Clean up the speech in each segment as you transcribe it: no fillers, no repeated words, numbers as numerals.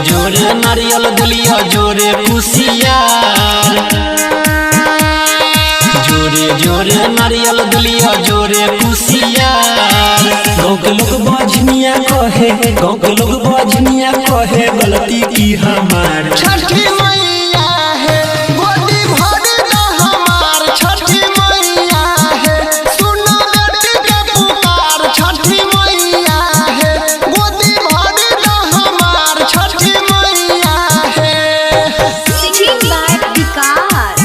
जोरे नारियल दलिया जोरे कुसियार, जोरे जोरे नारियल दलिया जोरे कुसियार। गाँव के लोग बाजनिया कहे, गाँव के लोग बाजनिया कहे गलती की हमार। छठी मैया है गोदी भर दा हमार, छठी मैया है सुनो बेटी के पुकार। छठी मैया है गोदी भर दा हमार, छठी मैया है। Singing by विकास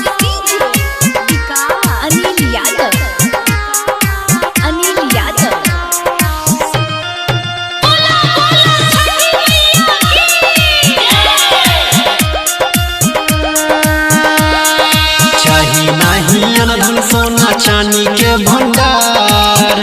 अनिल यादव, अनिल यादव। चाही नहीं अनधन सोना चांदी के भंडार,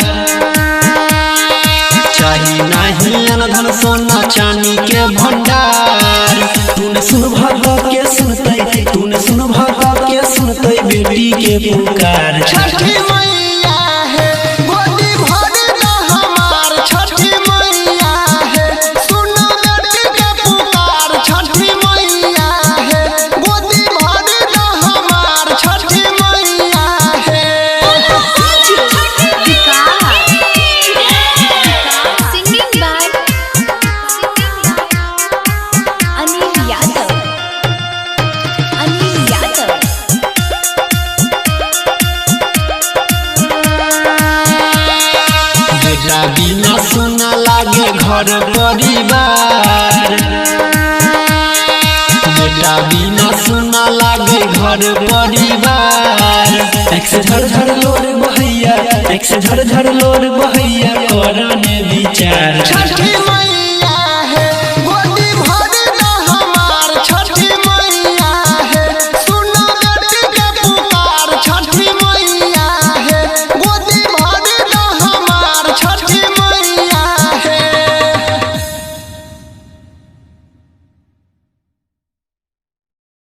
चाही नहीं अनधन सोना चांदी के भंडार। तूने सुन भागा के सुनते, तूने सुन भागा के सुनते बेटी के पुकार। छठी मैया है गोदी भर दा हमार, छठी मैया है सुनो बेटी के पुकार। छठी मैया है गोदी भर दा हमार, छठी मैया है। Singing by Anil Yadav, Anil Yadav. बेटा बिना सुना लागे घर परिवार, बेटा बिना सुना लागे घर परिवार। एक से झर लोर बहैया, एक से झर लोर बहैया करने विचार। छठी